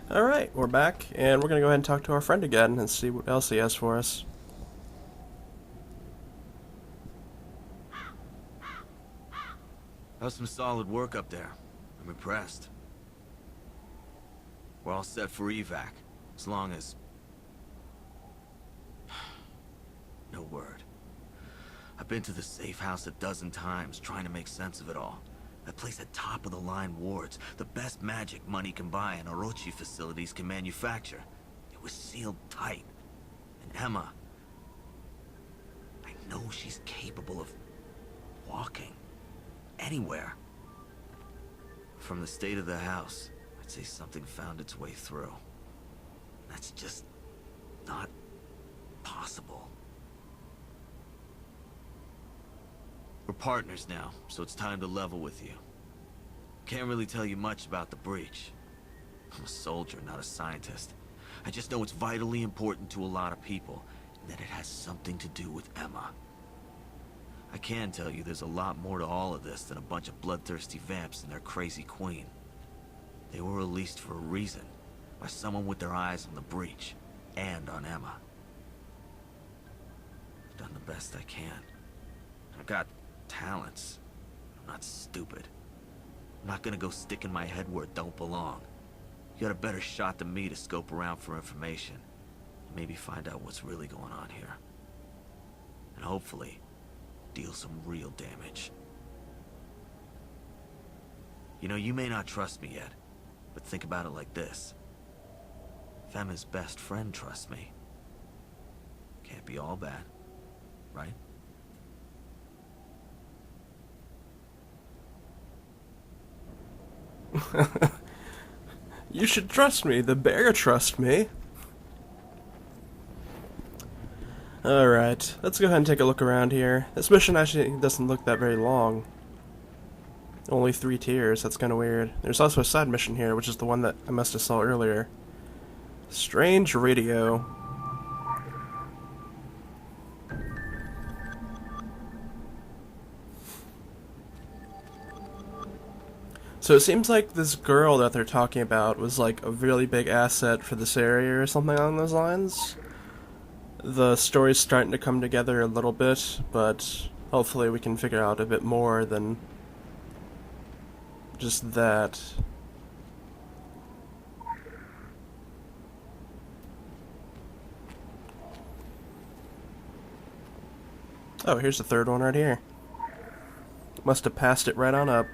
Alright, we're back, and we're gonna go ahead and talk to our friend again and see what else he has for us. That was some solid work up there. I'm impressed. We're all set for evac, as long as... No word. I've been to the safe house a dozen times, trying to make sense of it all. That place had top-of-the-line wards, the best magic money can buy and Orochi facilities can manufacture. It was sealed tight. And Emma... I know she's capable of... walking. Anywhere. From the state of the house, I'd say something found its way through. That's just... not... possible. We're partners now, so it's time to level with you. Can't really tell you much about the breach. I'm a soldier, not a scientist. I just know it's vitally important to a lot of people, and that it has something to do with Emma. I can tell you there's a lot more to all of this than a bunch of bloodthirsty vamps and their crazy queen. They were released for a reason, by someone with their eyes on the breach, and on Emma. I've done the best I can. I've got talents. I'm not stupid. I'm not gonna go sticking my head where it don't belong. You got a better shot than me to scope around for information, and maybe find out what's really going on here. And hopefully, deal some real damage. You know, you may not trust me yet, but think about it like this. If Emma's best friend trusts me, can't be all bad, right? You should trust me. The bear trust me. Alright, let's go ahead and take a look around here. This mission actually doesn't look that very long. Only 3 tiers, that's kinda weird. There's also a side mission here, which is the one that I must have saw earlier. Strange radio. So it seems like this girl that they're talking about was like a really big asset for this area or something along those lines. The story's starting to come together a little bit, but hopefully we can figure out a bit more than just that. Oh, here's the third one right here. Must have passed it right on up.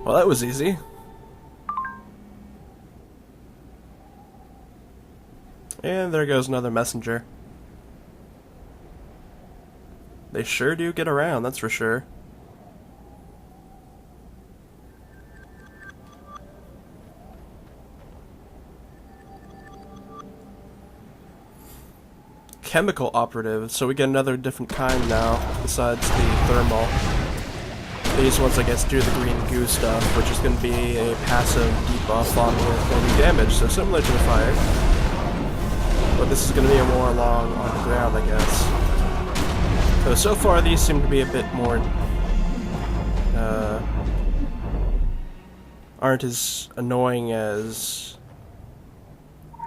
Well, that was easy. And there goes another messenger. They sure do get around, that's for sure. Chemical operative, so we get another different kind now, besides the thermal. These ones, I guess, do the green goo stuff, which is going to be a passive debuff on with damage, so similar to the fire. But this is going to be a more along on the ground, I guess. So far these seem to be a bit more, aren't as annoying as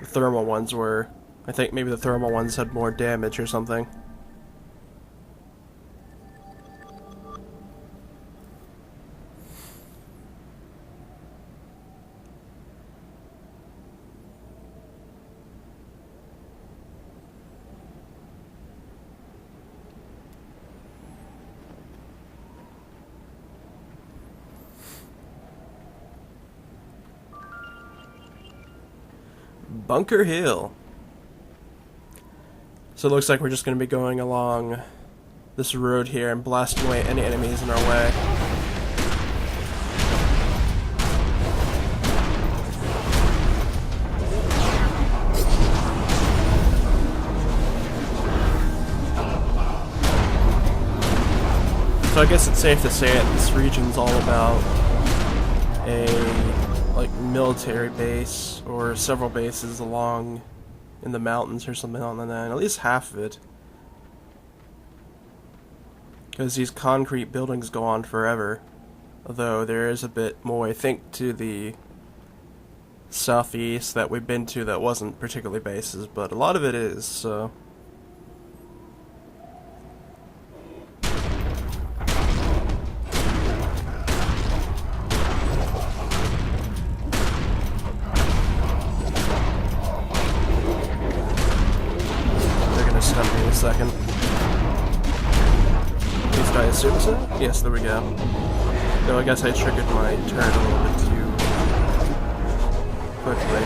the thermal ones were. I think maybe the thermal ones had more damage or something. Bunker Hill. So it looks like we're just going to be going along this road here and blasting away any enemies in our way. So I guess it's safe to say that this region's all about a military base or several bases along in the mountains or something on that, at least half of it. Because these concrete buildings go on forever. Although there is a bit more, I think, to the southeast that we've been to that wasn't particularly bases, but a lot of it is, so... They're gonna stun me in a second. At least I assume so? Yes, there we go. No, I guess I triggered my turn a little bit too quickly.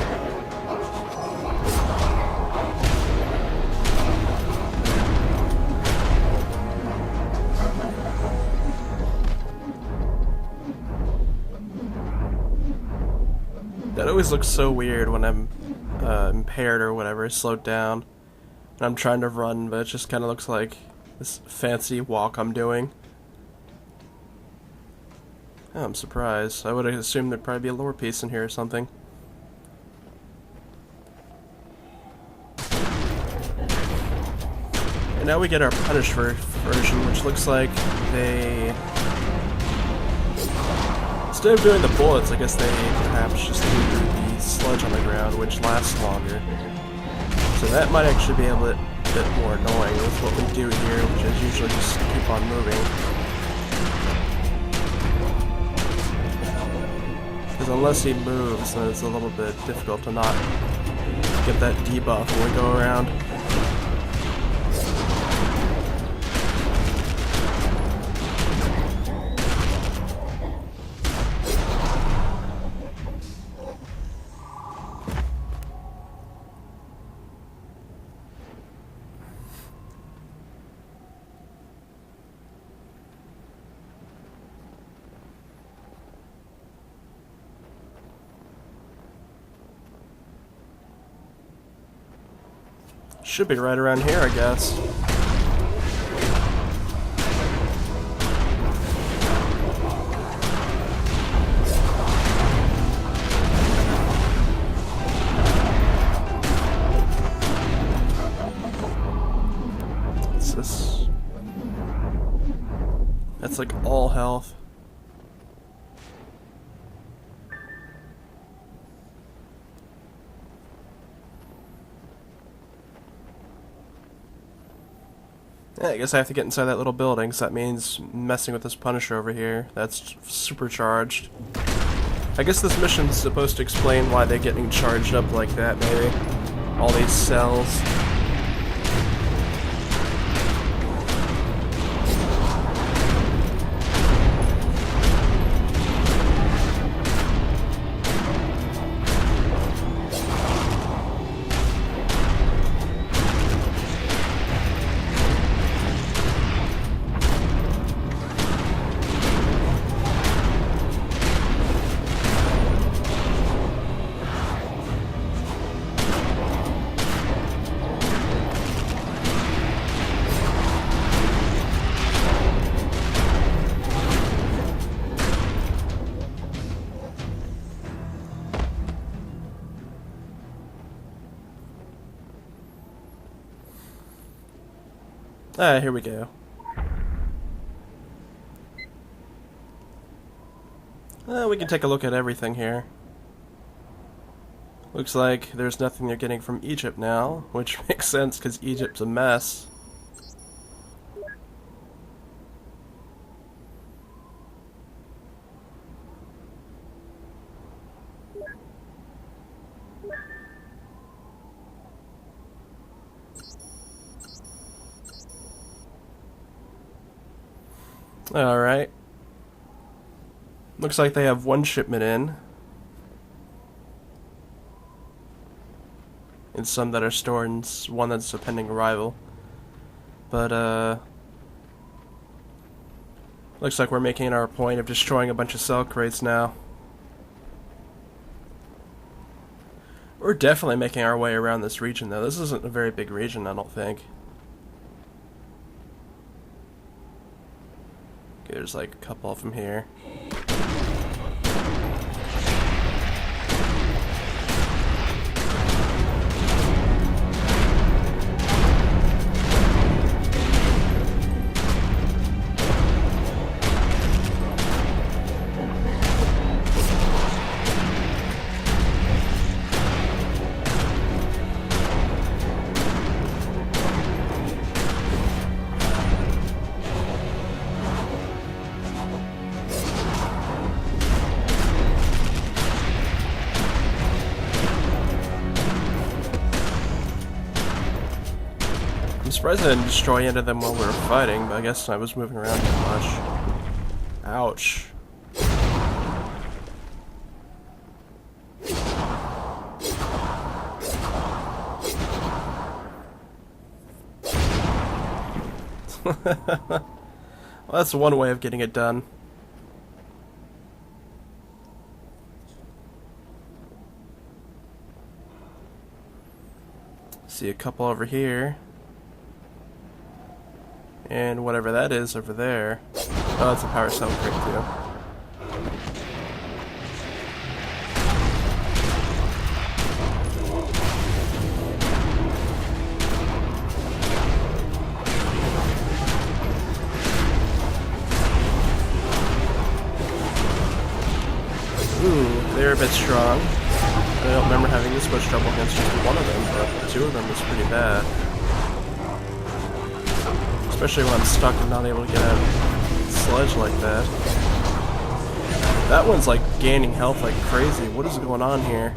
That always looks so weird when I'm impaired or whatever, slowed down. And I'm trying to run, but it just kind of looks like this fancy walk I'm doing. Oh, I'm surprised. I would have assumed there'd probably be a lower piece in here or something. And now we get our punished version, which looks like they... Instead of doing the bullets, I guess they perhaps just do the sludge on the ground, which lasts longer. So that might actually be a bit more annoying with what we do here, which is usually just keep on moving. Because unless he moves, then it's a little bit difficult to not get that debuff when we go around. Should be right around here, I guess. What's this? That's like all health. Yeah, I guess I have to get inside that little building, so that means messing with this Punisher over here. That's supercharged. I guess this mission's supposed to explain why they're getting charged up like that, maybe. All these cells. Ah, here we go. We can take a look at everything here. Looks like there's nothing they're getting from Egypt now, which makes sense because Egypt's a mess. Alright. Looks like they have one shipment in. And some that are stored and one that's a pending arrival. But, looks like we're making our point of destroying a bunch of cell crates now. We're definitely making our way around this region, though. This isn't a very big region, I don't think. Okay, there's like a couple of them here. surprised I didn't destroy any of them while we were fighting, but I guess I was moving around too much. Ouch. Well, that's one way of getting it done. See a couple over here. And whatever that is over there. Oh, that's a power cell crate too. Ooh, they're a bit strong. I don't remember having this much trouble against just one of them, but two of them was pretty bad. Especially when I'm stuck and not able to get out of a sledge like that. That one's like gaining health like crazy. What is going on here?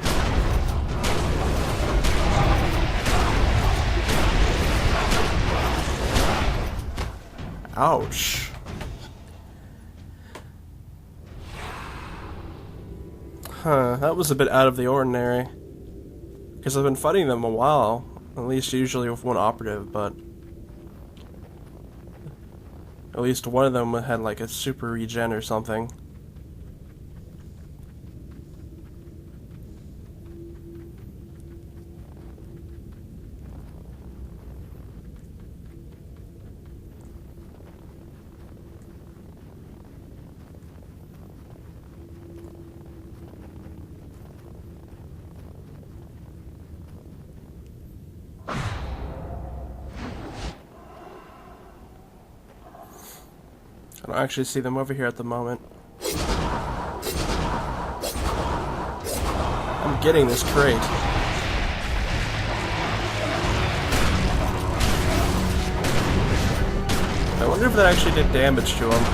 Ouch. Huh, that was a bit out of the ordinary. Because I've been fighting them a while. At least usually with one operative, but... at least one of them had like a super regen or something. I don't actually see them over here at the moment. I'm getting this crate. I wonder if that actually did damage to him.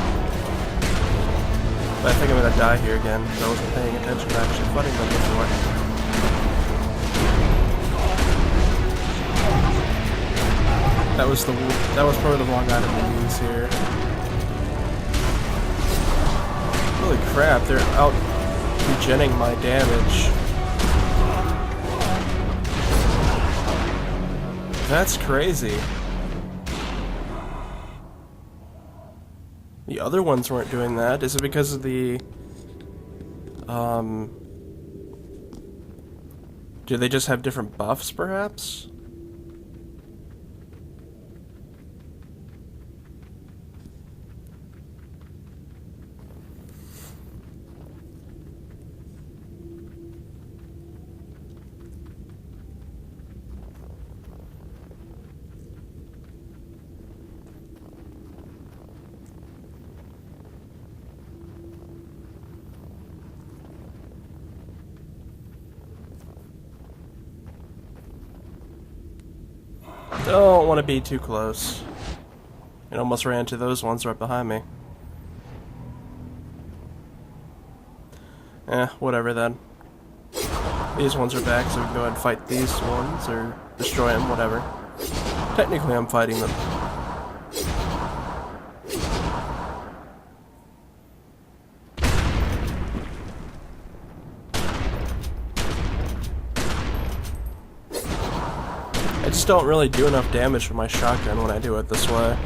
But I think I'm gonna die here again, because I wasn't paying attention to actually fighting them before. That was probably the wrong item to use here. Holy crap, they're out regenning my damage. That's crazy. The other ones weren't doing that. Is it because of the... do they just have different buffs, perhaps? Don't want to be too close. It almost ran into those ones right behind me. Whatever then. These ones are back, so we can go ahead and fight these ones, or destroy them, whatever. Technically, I'm fighting them. I just don't really do enough damage with my shotgun when I do it this way.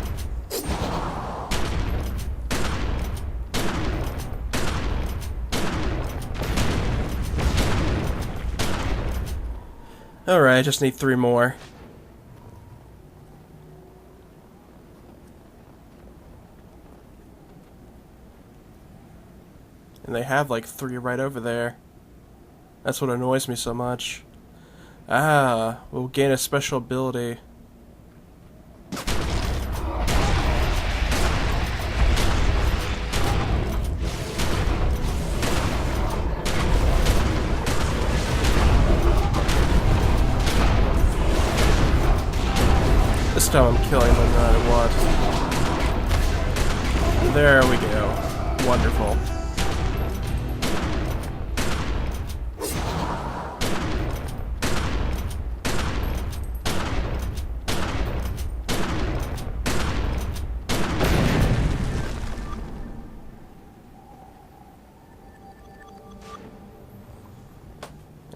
Alright, I just need 3 more. And they have like 3 right over there. That's what annoys me so much. Ah, we'll gain a special ability. This time I'm killing them no matter what. There we go. Wonderful.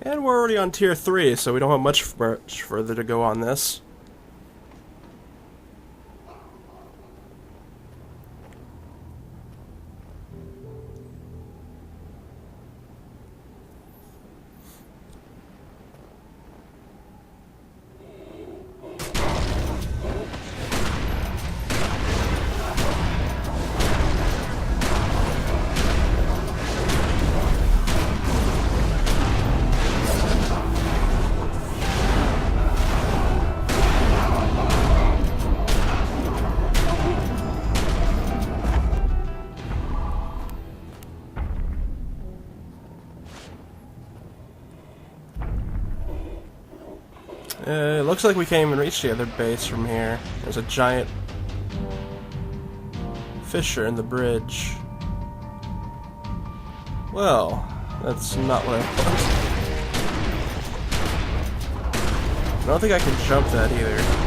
And we're already on tier 3, so we don't have much further to go on this. It looks like we can't even reach the other base from here. There's a giant fissure in the bridge. Well, that's not what I thought. I don't think I can jump that either.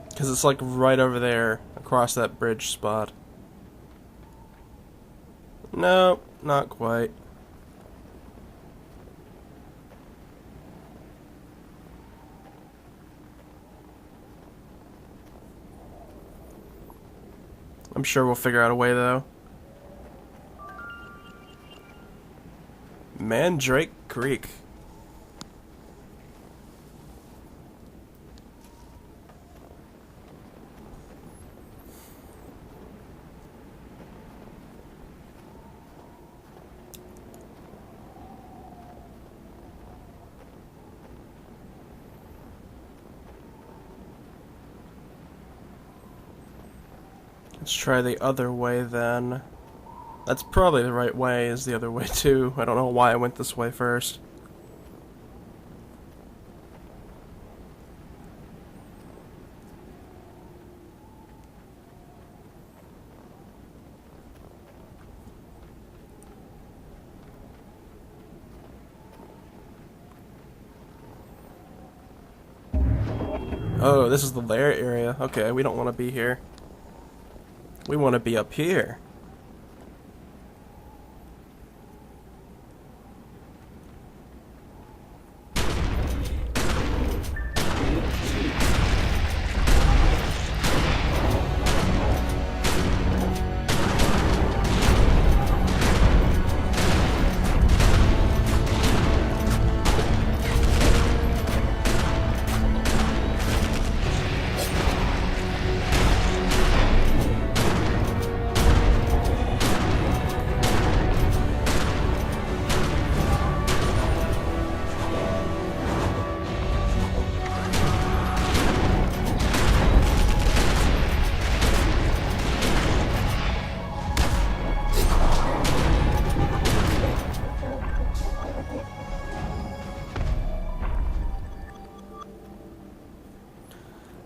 Because it's like right over there, across that bridge spot. No, not quite. I'm sure we'll figure out a way though. Mandrake Creek. Let's try the other way then. That's probably the right way, is the other way too. I don't know why I went this way first. Oh, this is the lair area. Okay, we don't want to be here. We want to be up here.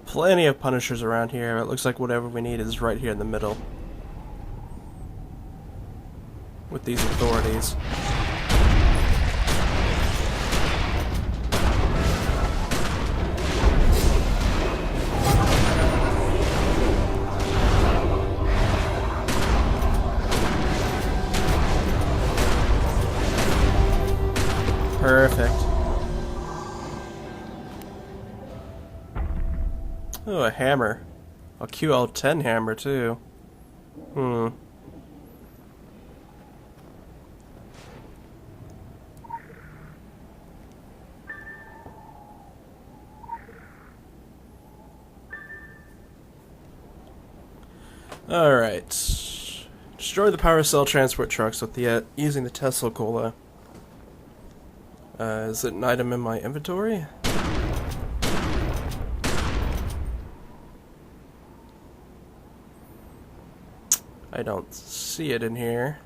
Plenty of Punishers around here. It looks like whatever we need is right here in the middle. With these authorities. Perfect. Oh, a hammer. A QL10 hammer, too. Alright. Destroy the power cell transport trucks with the using the Tesla Cola. Is it an item in my inventory? I don't see it in here.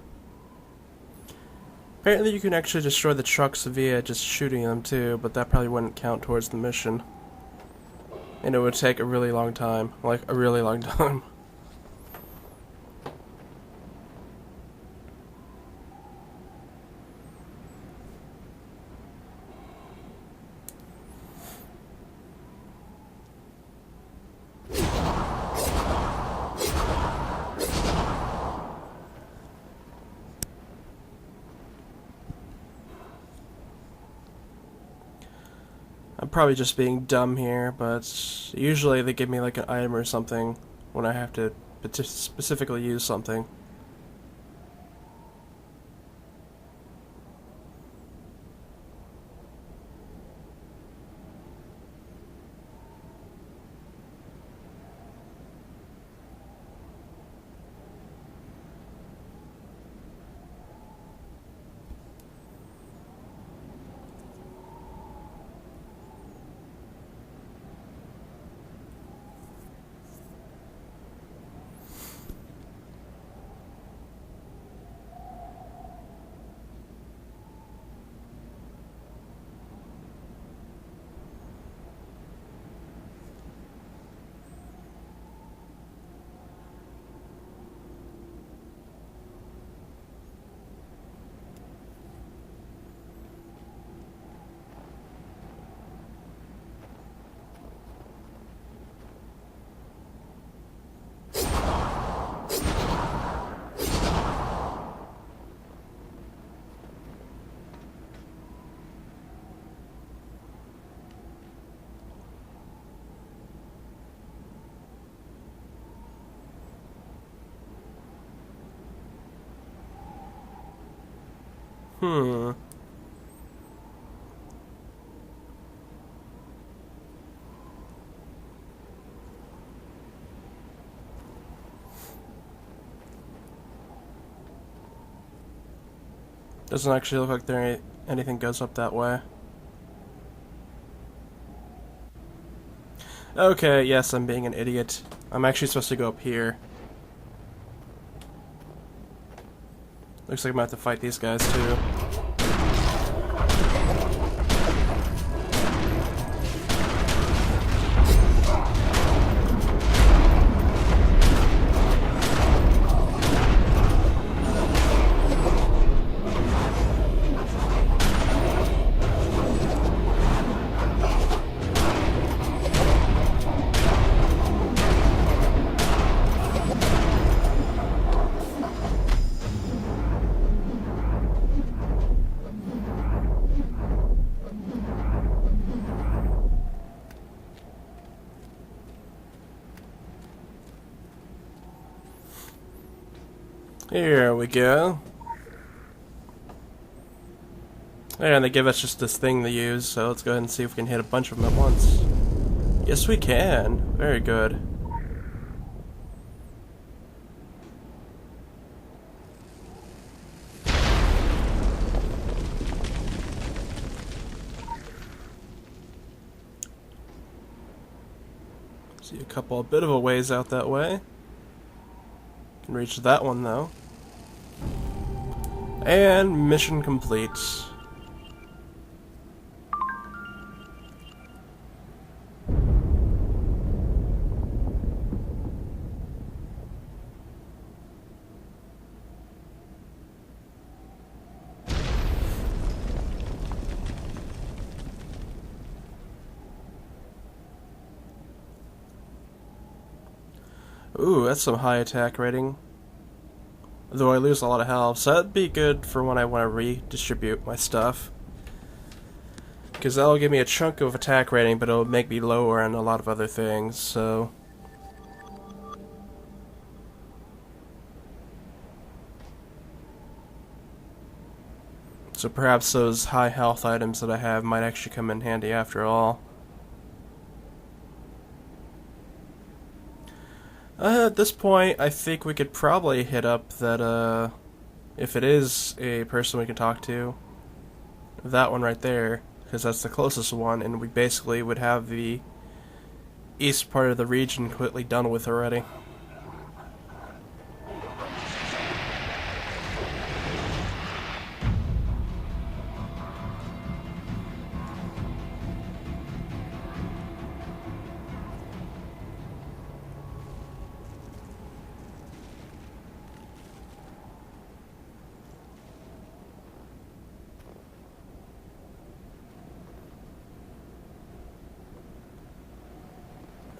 Apparently you can actually destroy the trucks via just shooting them too, but that probably wouldn't count towards the mission. And it would take a really long time. Like, a really long time. probably just being dumb here, but usually they give me like an item or something when I have to specifically use something. Hmm. Doesn't actually look like anything goes up that way. Okay, yes, I'm being an idiot. I'm actually supposed to go up here. Looks like I'm gonna have to fight these guys too. Here we go. There, and they give us just this thing to use, so let's go ahead and see if we can hit a bunch of them at once. Yes, we can. Very good. See a bit of a ways out that way. Can reach that one though. And mission complete. Ooh, that's some high attack rating. Though I lose a lot of health, so that'd be good for when I want to redistribute my stuff. Because that'll give me a chunk of attack rating, but it'll make me lower on a lot of other things, so... So perhaps those high health items that I have might actually come in handy after all. At this point, I think we could probably hit up that, if it is a person we can talk to, that one right there, because that's the closest one, and we basically would have the east part of the region completely done with already.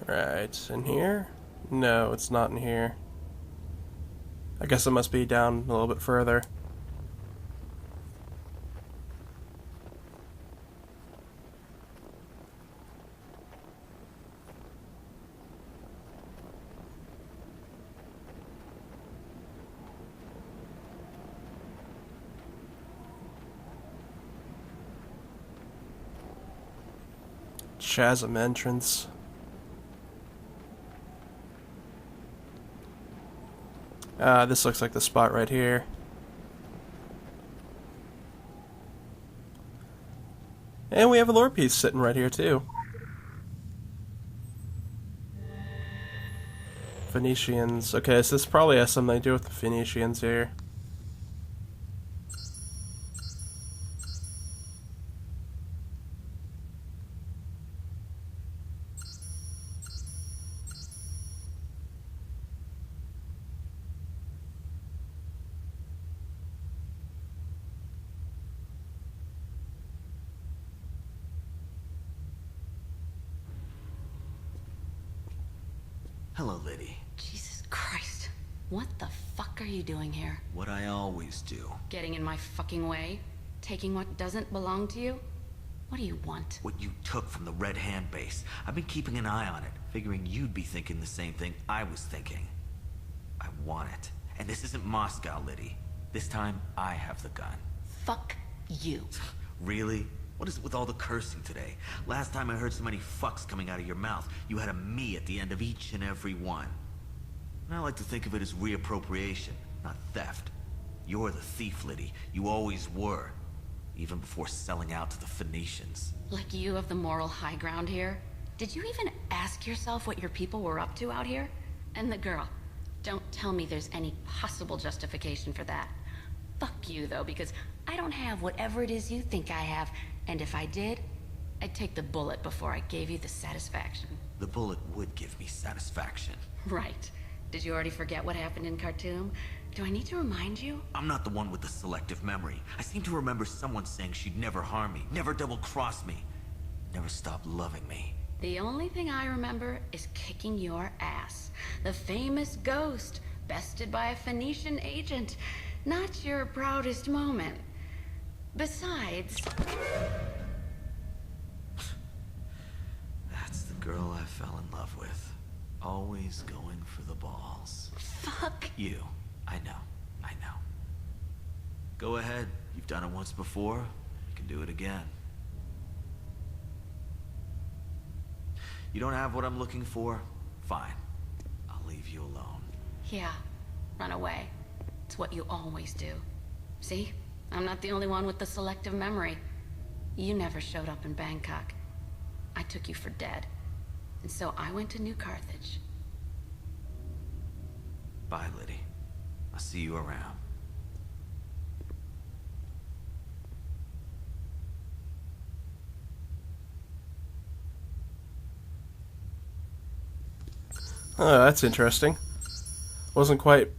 Right, in here? No, it's not in here. I guess it must be down a little bit further. Chasm entrance. This looks like the spot right here. And we have a lore piece sitting right here too. Phoenicians. Okay, so this probably has something to do with the Phoenicians here. Hello, Liddy. Jesus Christ. What the fuck are you doing here? What I always do. Getting in my fucking way? Taking what doesn't belong to you? What do you want? What you took from the Red Hand base. I've been keeping an eye on it, figuring you'd be thinking the same thing I was thinking. I want it. And this isn't Moscow, Liddy. This time, I have the gun. Fuck you. Really? What is it with all the cursing today? Last time I heard so many fucks coming out of your mouth, you had a me at the end of each and every one. And I like to think of it as reappropriation, not theft. You're the thief, Liddy. You always were. Even before selling out to the Phoenicians. Like you have the moral high ground here? Did you even ask yourself what your people were up to out here? And the girl. Don't tell me there's any possible justification for that. Fuck you, though, because I don't have whatever it is you think I have. And if I did, I'd take the bullet before I gave you the satisfaction. The bullet would give me satisfaction. Right. Did you already forget what happened in Khartoum? Do I need to remind you? I'm not the one with the selective memory. I seem to remember someone saying she'd never harm me, never double-cross me, never stop loving me. The only thing I remember is kicking your ass. The famous ghost, bested by a Phoenician agent. Not your proudest moment. Besides... That's the girl I fell in love with. Always going for the balls. Fuck. You. I know. I know. Go ahead. You've done it once before. You can do it again. You don't have what I'm looking for? Fine. I'll leave you alone. Yeah. Run away. It's what you always do. See? I'm not the only one with the selective memory. You never showed up in Bangkok. I took you for dead. And so I went to New Carthage. Bye, Liddy. I'll see you around. Oh, that's interesting. Wasn't quite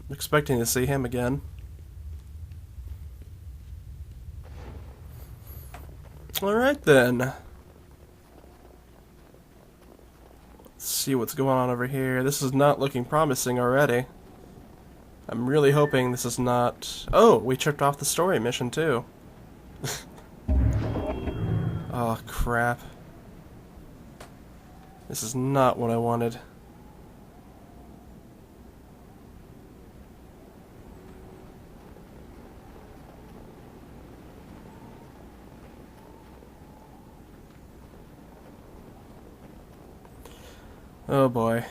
expecting to see him again. Alright then. Let's see what's going on over here. This is not looking promising already. I'm really hoping this is not... Oh, we tripped off the story mission too. Oh, crap. This is not what I wanted. Oh boy.